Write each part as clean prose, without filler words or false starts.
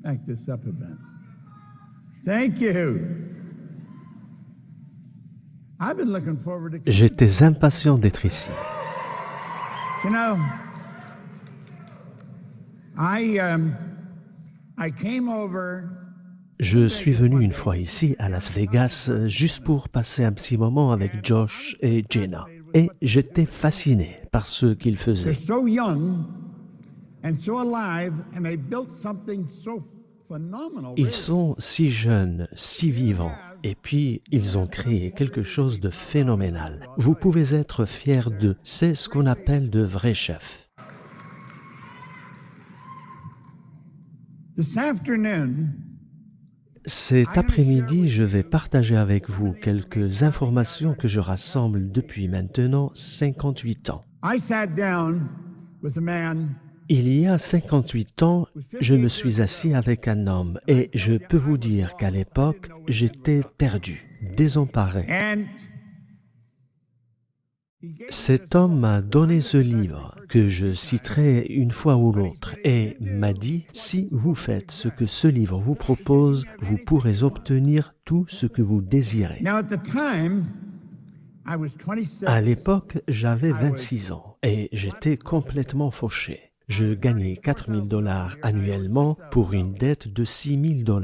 back this up a bit. Thank you. I've been looking forward to. J'étais impatient d'être ici. You know, I came over. Je suis venu une fois ici, à Las Vegas, juste pour passer un petit moment avec Josh et Jenna. Et j'étais fasciné par ce qu'ils faisaient. They're so young and so alive, and they built something so phenomenal. Ils sont si jeunes, si vivants, et puis ils ont créé quelque chose de phénoménal. Vous pouvez être fiers d'eux. C'est ce qu'on appelle de vrais chefs. This afternoon, Cet après-midi, je vais partager avec vous quelques informations que je rassemble depuis maintenant 58 ans. I sat down with a man. Il y a 58 ans, je me suis assis avec un homme et je peux vous dire qu'à l'époque, j'étais perdu, désemparé. And Cet homme m'a donné ce livre que je citerai une fois ou l'autre et m'a dit « Si vous faites ce que ce livre vous propose, vous pourrez obtenir tout ce que vous désirez. now, at the time, I was 26. » À l'époque, j'avais 26 ans et j'étais complètement fauché. Je gagnais $4 000 annuellement pour une dette de $6 000.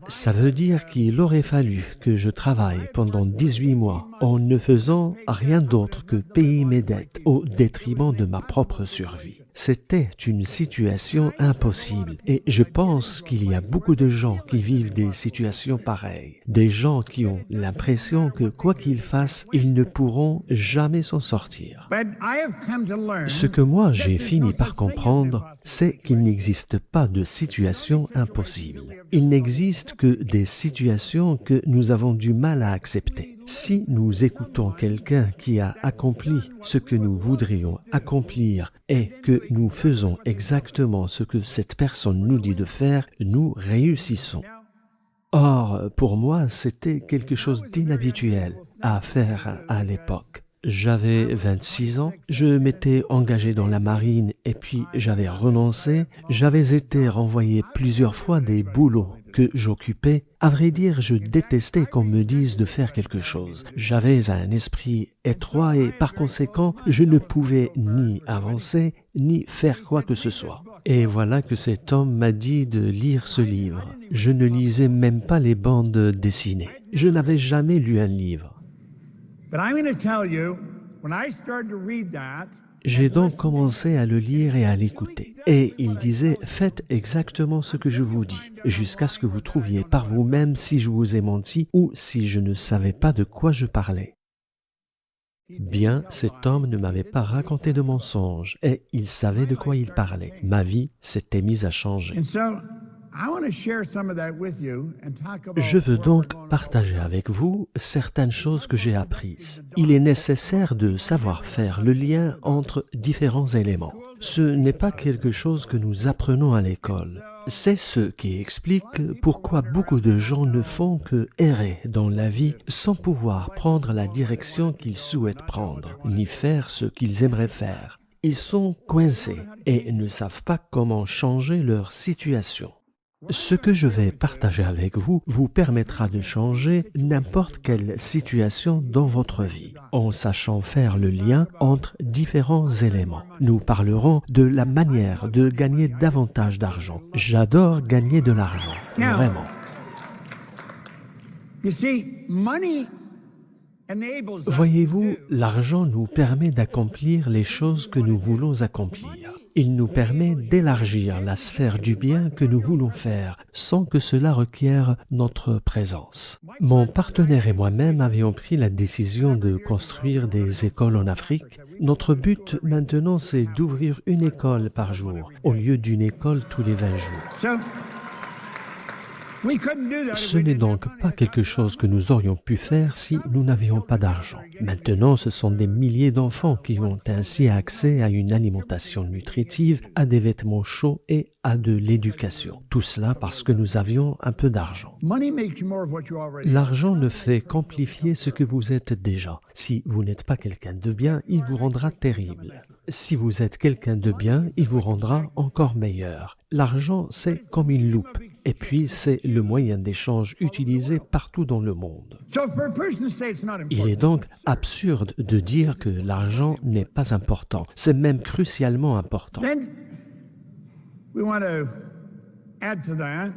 Ça veut dire qu'il aurait fallu que je travaille pendant 18 mois en ne faisant rien d'autre que payer mes dettes au détriment de ma propre survie. C'était une situation impossible et je pense qu'il y a beaucoup de gens qui vivent des situations pareilles. Des gens qui ont l'impression que quoi qu'ils fassent, ils ne pourront jamais s'en sortir. But I have come to learn Ce que moi j'ai there's fini no par such thing as comprendre, impossible. c'est qu'il n'existe pas de situation impossible. Il n'existe que des situations que nous avons du mal à accepter. Si nous écoutons quelqu'un qui a accompli ce que nous voudrions accomplir et que nous faisons exactement ce que cette personne nous dit de faire, nous réussissons. Or, pour moi, c'était quelque chose d'inhabituel à faire à l'époque. J'avais 26 ans, je m'étais engagé dans la marine et puis j'avais renoncé. J'avais été renvoyé plusieurs fois des boulots que j'occupais. À vrai dire, je détestais qu'on me dise de faire quelque chose. J'avais un esprit étroit et par conséquent, je ne pouvais ni avancer ni faire quoi que ce soit. Et voilà que cet homme m'a dit de lire ce livre. Je ne lisais même pas les bandes dessinées. Je n'avais jamais lu un livre. But I'm going to tell you, when I started to read that, J'ai donc commencé à le lire et à l'écouter. Et il disait, faites exactement ce que je vous dis, jusqu'à ce que vous trouviez par vous-même si je vous ai menti ou si je ne savais pas de quoi je parlais. Bien, cet homme ne m'avait pas raconté de mensonges et il savait de quoi il parlait. Ma vie s'était mise à changer. and so I want to share some of that with you and talk about. Je veux donc partager avec vous certaines choses que j'ai apprises. Il est nécessaire de savoir faire le lien entre différents éléments. Ce n'est pas quelque chose que nous apprenons à l'école. C'est ce qui explique pourquoi beaucoup de gens ne font que errer dans la vie sans pouvoir prendre la direction qu'ils souhaitent prendre, ni faire ce qu'ils aimeraient faire. Ils sont coincés et ne savent pas comment changer leur situation. Ce que je vais partager avec vous vous permettra de changer n'importe quelle situation dans votre vie, en sachant faire le lien entre différents éléments. Nous parlerons de la manière de gagner davantage d'argent. J'adore gagner de l'argent, vraiment. You see, money enables us Voyez-vous, l'argent nous permet d'accomplir les choses que nous voulons accomplir. Il nous permet d'élargir la sphère du bien que nous voulons faire sans que cela requiert notre présence. Mon partenaire et moi-même avions pris la décision de construire des écoles en Afrique. Notre but maintenant, c'est d'ouvrir une école par jour au lieu d'une école tous les 20 jours. So we couldn't do that if Ce we n'est didn't donc pas quelque chose que nous aurions pu faire si nous n'avions pas d'argent. Maintenant, ce sont des milliers d'enfants qui ont ainsi accès à une alimentation nutritive, à des vêtements chauds et à de l'éducation. Tout cela parce que nous avions un peu d'argent. Money makes you more of what you already are. L'argent ne fait qu'amplifier ce que vous êtes déjà. Si vous n'êtes pas quelqu'un de bien, il vous rendra terrible. Si vous êtes quelqu'un de bien, il vous rendra encore meilleur. L'argent, c'est comme une loupe. Et puis, c'est le moyen d'échange utilisé partout dans le monde. So for a person to say it's not Il est important, donc absurde de dire que l'argent n'est pas important. C'est même crucialement important. then we want to add to that.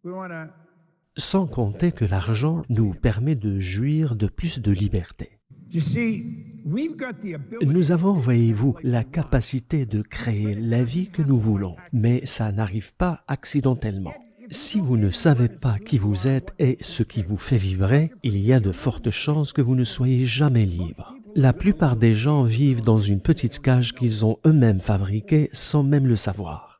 We want to Sans compter que l'argent nous permet de jouir de plus de liberté. You see, we've got the ability. Nous avons, voyez-vous, la capacité de créer la vie que nous voulons, mais ça n'arrive pas accidentellement. Si vous ne savez pas qui vous êtes et ce qui vous fait vibrer, il y a de fortes chances que vous ne soyez jamais libre. La plupart des gens vivent dans une petite cage qu'ils ont eux-mêmes fabriquée sans même le savoir.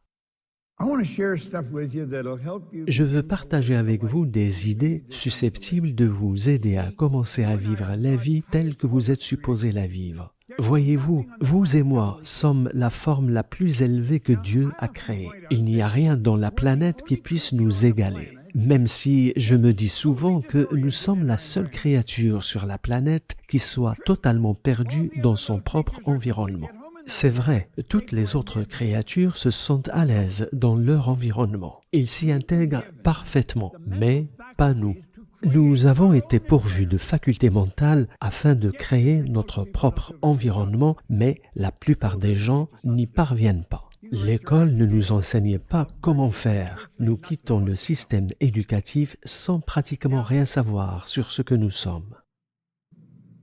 I want to share stuff with you that'll help you. Je veux partager avec vous des idées susceptibles de vous aider à commencer à vivre la vie telle que vous êtes supposé la vivre. Voyez-vous, vous et moi sommes la forme la plus élevée que Dieu a créée. Il n'y a rien dans la planète qui puisse nous égaler. Même si je me dis souvent que nous sommes la seule créature sur la planète qui soit totalement perdue dans son propre environnement. C'est vrai, toutes les autres créatures se sentent à l'aise dans leur environnement. Ils s'y intègrent parfaitement, mais pas nous. Nous avons été pourvus de facultés mentales afin de créer notre propre environnement, mais la plupart des gens n'y parviennent pas. L'école ne nous enseigne pas comment faire. Nous quittons le système éducatif sans pratiquement rien savoir sur ce que nous sommes.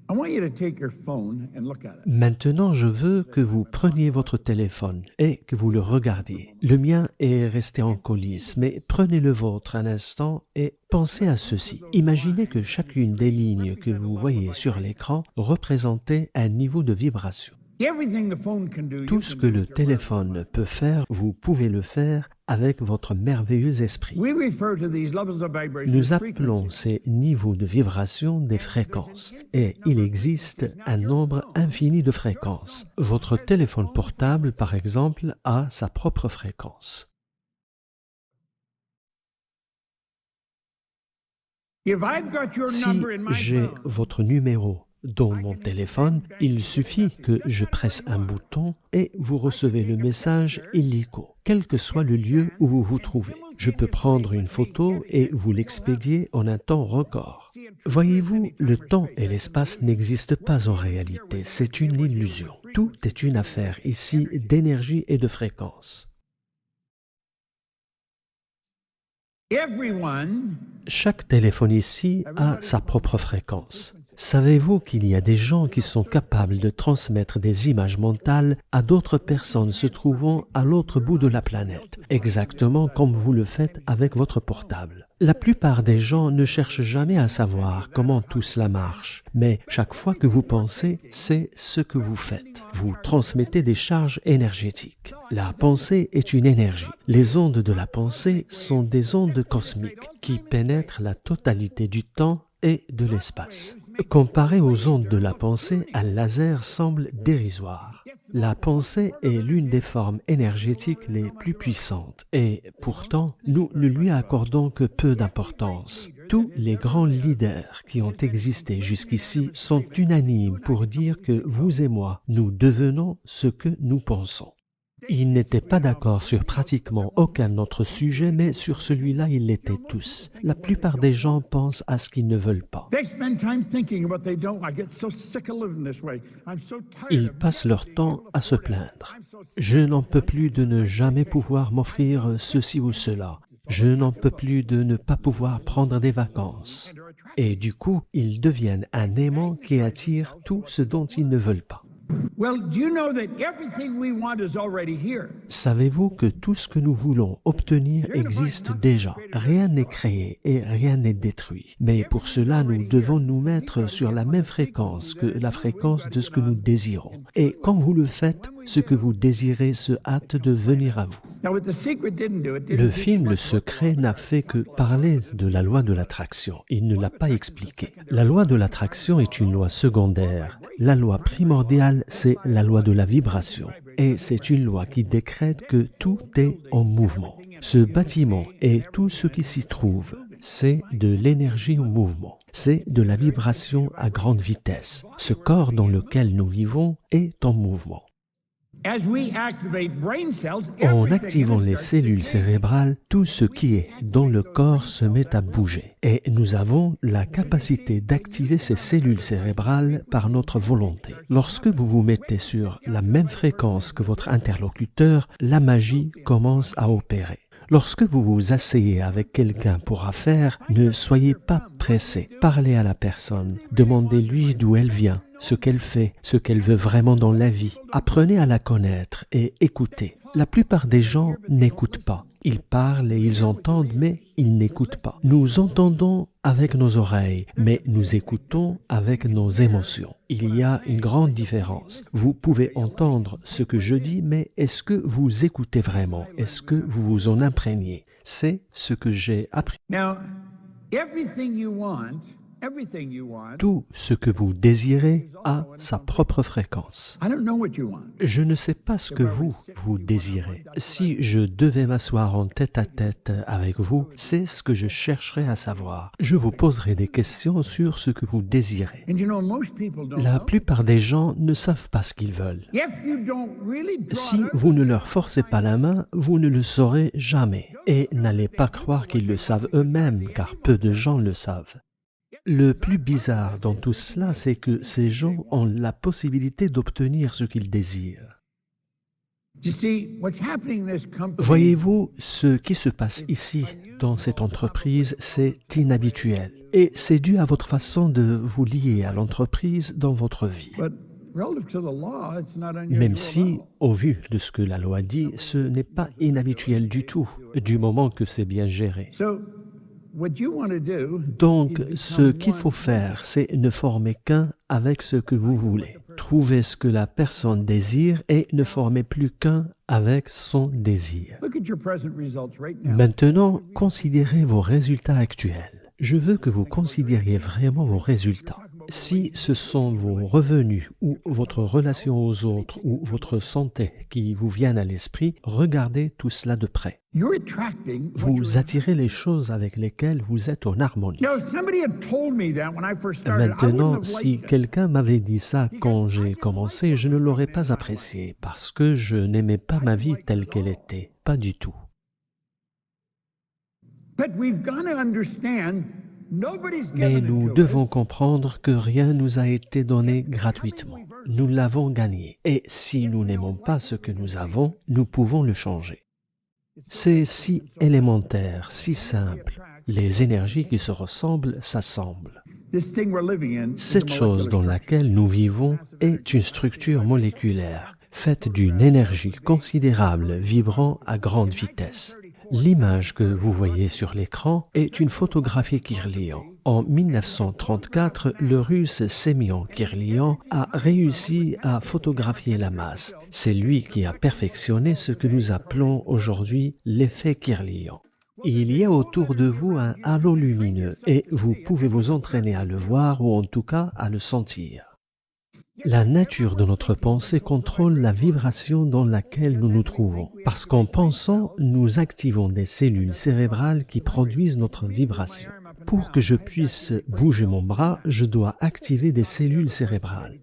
I want you to take your phone and look at it. Maintenant, je veux que vous preniez votre téléphone et que vous le regardiez. Le mien est resté en coulisses, mais prenez le vôtre un instant et pensez à ceci. Imaginez que chacune des lignes que vous voyez sur l'écran représentait un niveau de vibration. Everything the phone can do, you Tout ce can que do le with your téléphone peut faire, vous pouvez le faire avec votre merveilleux esprit. We refer to these levels of vibration Nous as appelons frequencies. ces niveaux de vibration des fréquences et il existe un nombre infini de fréquences. Votre téléphone portable, par exemple, a sa propre fréquence. If I've got your Si number in my j'ai phone, votre numéro dans mon téléphone, il suffit que je presse un bouton et vous recevez le message illico, quel que soit le lieu où vous vous trouvez. Je peux prendre une photo et vous l'expédier en un temps record. Voyez-vous, le temps et l'espace n'existent pas en réalité, c'est une illusion. Tout est une affaire ici d'énergie et de fréquence. everyone Chaque téléphone ici a sa propre fréquence. Savez-vous qu'il y a des gens qui sont capables de transmettre des images mentales à d'autres personnes se trouvant à l'autre bout de la planète, exactement comme vous le faites avec votre portable? La plupart des gens ne cherchent jamais à savoir comment tout cela marche, mais chaque fois que vous pensez, c'est ce que vous faites. Vous transmettez des charges énergétiques. La pensée est une énergie. Les ondes de la pensée sont des ondes cosmiques qui pénètrent la totalité du temps et de l'espace. Comparé aux ondes de la pensée, un laser semble dérisoire. La pensée est l'une des formes énergétiques les plus puissantes et pourtant, nous ne lui accordons que peu d'importance. Tous les grands leaders qui ont existé jusqu'ici sont unanimes pour dire que vous et moi, nous devenons ce que nous pensons. Ils n'étaient pas d'accord sur pratiquement aucun autre sujet, mais sur celui-là, ils l'étaient tous. La plupart des gens pensent à ce qu'ils ne veulent pas. they spend time thinking what they don't. I get so sick of living this way. I'm so tired Ils of passent leur temps à se plaindre. Je n'en peux plus de ne jamais pouvoir m'offrir ceci ou cela. Je n'en peux plus de ne pas pouvoir prendre des vacances. Et du coup, ils deviennent un aimant qui attire tout ce dont ils ne veulent pas. Well, do you know that everything we want is already here? Savez-vous que tout ce que nous voulons obtenir existe déjà? Rien n'est créé et rien n'est détruit. Mais pour cela, nous devons nous mettre sur la même fréquence que la fréquence de ce que nous désirons. Et quand vous le faites, ce que vous désirez se hâte de venir à vous. Now, what The Secret didn't do, it didn't Le teach film Le much Secret n'a fait que parler de la loi de l'attraction. Il ne l'a pas expliqué. La loi de l'attraction est une loi secondaire. La loi primordiale, c'est la loi de la vibration. Et c'est une loi qui décrète que tout est en mouvement. Ce bâtiment et tout ce qui s'y trouve, C'est de l'énergie en mouvement. C'est de la vibration à grande vitesse. Ce corps dans lequel nous vivons est en mouvement. En activant les cellules cérébrales, tout ce qui est dans le corps se met à bouger. Et nous avons la capacité d'activer ces cellules cérébrales par notre volonté. Lorsque vous vous mettez sur la même fréquence que votre interlocuteur, la magie commence à opérer. Lorsque vous vous asseyez avec quelqu'un pour affaire, ne soyez pas pressé. Parlez à la personne. Demandez-lui d'où elle vient, ce qu'elle fait, ce qu'elle veut vraiment dans la vie. Apprenez à la connaître et écoutez. La plupart des gens n'écoutent pas. Ils parlent et ils entendent, mais ils n'écoutent pas. Nous entendons avec nos oreilles, mais nous écoutons avec nos émotions. Il y a une grande différence. Vous pouvez entendre ce que je dis, mais est-ce que vous écoutez vraiment? Est-ce que vous vous en imprégnez? C'est ce que j'ai appris. Tout ce que vous désirez a sa propre fréquence. Je ne sais pas ce que vous désirez. Si je devais m'asseoir en tête-à-tête avec vous, c'est ce que je chercherais à savoir. Je vous poserai des questions sur ce que vous désirez. La plupart des gens ne savent pas ce qu'ils veulent. Si vous ne leur forcez pas la main, vous ne le saurez jamais. Et n'allez pas croire qu'ils le savent eux-mêmes, car peu de gens le savent. Le plus bizarre dans tout cela, c'est que ces gens ont la possibilité d'obtenir ce qu'ils désirent. Voyez-vous, ce qui se passe ici, dans cette entreprise, c'est inhabituel. Et c'est dû à votre façon de vous lier à l'entreprise dans votre vie. Même si, au vu de ce que la loi dit, ce n'est pas inhabituel du tout, du moment que c'est bien géré. Donc, ce qu'il faut faire, c'est ne former qu'un avec ce que vous voulez. Trouvez ce que la personne désire et ne formez plus qu'un avec son désir. Maintenant, considérez vos résultats actuels. Je veux que vous considériez vraiment vos résultats. Si ce sont vos revenus ou votre relation aux autres ou votre santé qui vous viennent à l'esprit, regardez tout cela de près. Vous attirez les choses avec lesquelles vous êtes en harmonie. Maintenant, si quelqu'un m'avait dit ça quand j'ai commencé, je ne l'aurais pas apprécié parce que je n'aimais pas ma vie telle qu'elle était. Pas du tout. Mais nous devons comprendre que rien nous a été donné gratuitement. Nous l'avons gagné. Et si nous n'aimons pas ce que nous avons, nous pouvons le changer. C'est si élémentaire, si simple. Les énergies qui se ressemblent s'assemblent. Cette chose dans laquelle nous vivons est une structure moléculaire, faite d'une énergie considérable vibrant à grande vitesse. L'image que vous voyez sur l'écran est une photographie Kirlian. En 1934, le Russe Semyon Kirlian a réussi à photographier la masse. C'est lui qui a perfectionné ce que nous appelons aujourd'hui l'effet Kirlian. Il y a autour de vous un halo lumineux et vous pouvez vous entraîner à le voir ou en tout cas à le sentir. La nature de notre pensée contrôle la vibration dans laquelle nous nous trouvons. Parce qu'en pensant, nous activons des cellules cérébrales qui produisent notre vibration. Pour que je puisse bouger mon bras, je dois activer des cellules cérébrales.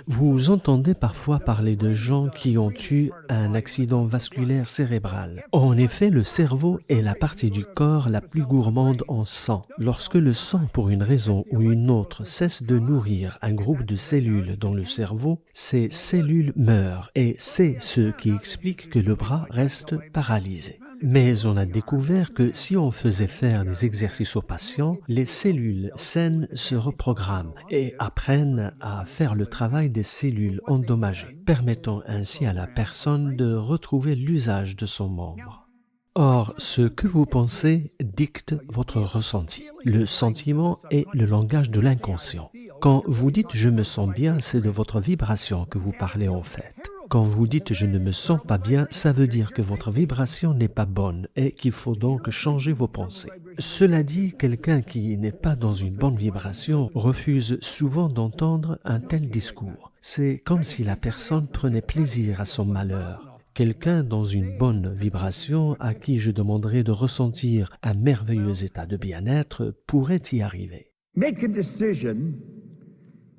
Vous entendez parfois parler de gens qui ont eu un accident vasculaire cérébral. En effet, le cerveau est la partie du corps la plus gourmande en sang. Lorsque le sang, pour une raison ou une autre, cesse de nourrir un groupe de cellules dans le cerveau, ces cellules meurent et c'est ce qui explique que le bras reste paralysé. Mais on a découvert que si on faisait faire des exercices aux patients, les cellules saines se reprogramment et apprennent à faire le travail des cellules endommagées, permettant ainsi à la personne de retrouver l'usage de son membre. Or, ce que vous pensez dicte votre ressenti. Le sentiment est le langage de l'inconscient. Quand vous dites « je me sens bien », c'est de votre vibration que vous parlez en fait. Quand vous dites « je ne me sens pas bien », ça veut dire que votre vibration n'est pas bonne et qu'il faut donc changer vos pensées. Cela dit, quelqu'un qui n'est pas dans une bonne vibration refuse souvent d'entendre un tel discours. C'est comme si la personne prenait plaisir à son malheur. quelqu'un dans une bonne vibration à qui je demanderai de ressentir un merveilleux état de bien-être pourrait y arriver. Make a decision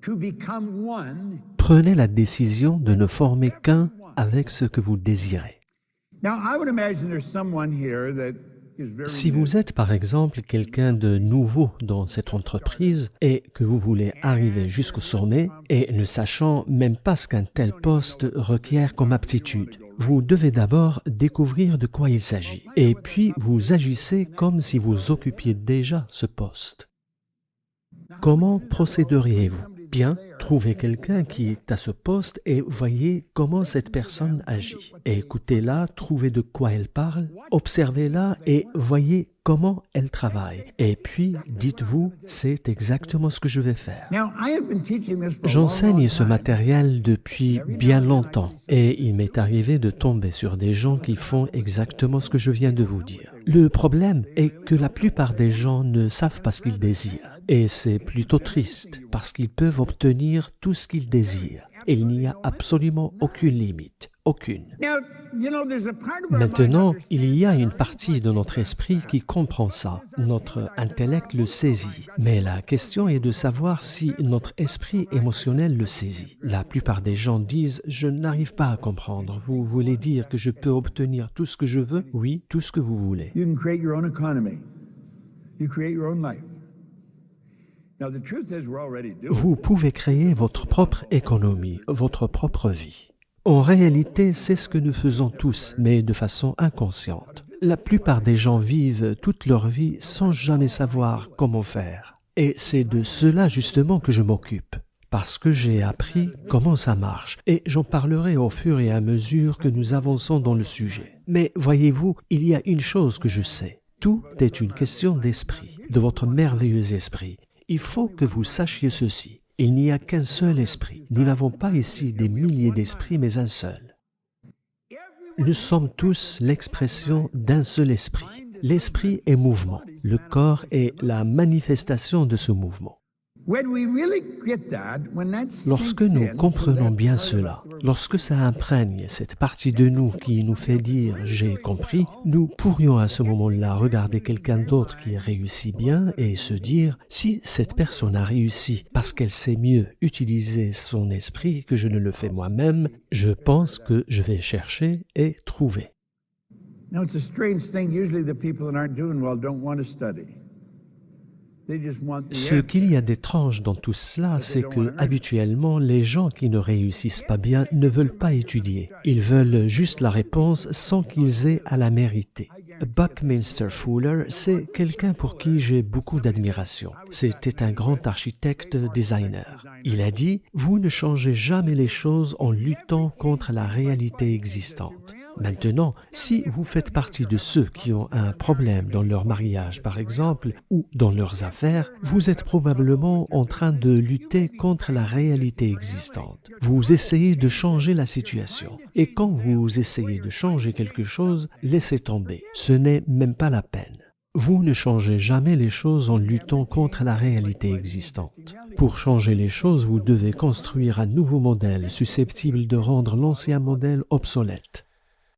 to become one. Prenez la décision de ne former qu'un avec ce que vous désirez. Now, I would imagine there's someone here that is very Si vous êtes par exemple quelqu'un de nouveau dans cette entreprise et que vous voulez arriver jusqu'au sommet et ne sachant même pas ce qu'un tel poste requiert comme aptitude, vous devez d'abord découvrir de quoi il s'agit et puis vous agissez comme si vous occupiez déjà ce poste. Comment procéderiez-vous? Bien, trouvez quelqu'un qui est à ce poste et voyez comment cette personne agit. Écoutez-la, trouvez de quoi elle parle, observez-la et voyez comment elle travaille. Et puis, dites-vous, c'est exactement ce que je vais faire. Now, I have been teaching this for a long, J'enseigne long ce time. matériel depuis bien longtemps et il m'est arrivé de tomber sur des gens qui font exactement ce que je viens de vous dire. Le problème est que la plupart des gens ne savent pas ce qu'ils désirent. Et c'est plutôt triste parce qu'ils peuvent obtenir tout ce qu'ils désirent. Et il n'y a absolument aucune limite, aucune. Now, you know, there's a part of our mind Maintenant, understands il y a une partie de notre esprit qui comprend ça. Notre intellect le saisit. Mais la question est de savoir si notre esprit émotionnel le saisit. La plupart des gens disent « Je n'arrive pas à comprendre. Vous voulez dire que je peux obtenir tout ce que je veux? Oui, tout ce que vous voulez. You can create your own economy. You create your own life. Now, the truth is we're already doing Vous pouvez créer votre propre économie, votre propre vie. En réalité, c'est ce que nous faisons tous, mais de façon inconsciente. La plupart des gens vivent toute leur vie sans jamais savoir comment faire. Et c'est de cela justement que je m'occupe. Parce que j'ai appris comment ça marche, et j'en parlerai au fur et à mesure que nous avançons dans le sujet. Mais voyez-vous, il y a une chose que je sais. Tout est une question d'esprit, de votre merveilleux esprit. Il faut que vous sachiez ceci. Il n'y a qu'un seul esprit. Nous n'avons pas ici des milliers d'esprits, mais un seul. Nous sommes tous l'expression d'un seul esprit. L'esprit est mouvement. Le corps est la manifestation de ce mouvement. When we really get that, when that Lorsque sinks nous in, comprenons that bien part of cela, us, lorsque ça imprègne cette partie de nous qui nous fait dire « j'ai compris », nous pourrions à ce moment-là regarder quelqu'un d'autre qui réussit bien et se dire « si cette personne a réussi parce qu'elle sait mieux utiliser son esprit que je ne le fais moi-même, je pense que je vais chercher et trouver ». Now, it's a strange thing. Usually the people that aren't doing well don't want to study. They just want the Ce answer. qu'il y a d'étrange dans tout cela, c'est que habituellement, les gens qui ne réussissent pas bien ne veulent pas étudier. Ils veulent juste la réponse sans qu'ils aient à la mériter. Buckminster Fuller, c'est quelqu'un pour qui j'ai beaucoup d'admiration. C'était un grand architecte designer. Il a dit « Vous ne changez jamais les choses en luttant contre la réalité existante ». Maintenant, si vous faites partie de ceux qui ont un problème dans leur mariage, par exemple, ou dans leurs affaires, vous êtes probablement en train de lutter contre la réalité existante. Vous essayez de changer la situation. Et quand vous essayez de changer quelque chose, laissez tomber. Ce n'est même pas la peine. Vous ne changez jamais les choses en luttant contre la réalité existante. Pour changer les choses, vous devez construire un nouveau modèle susceptible de rendre l'ancien modèle obsolète.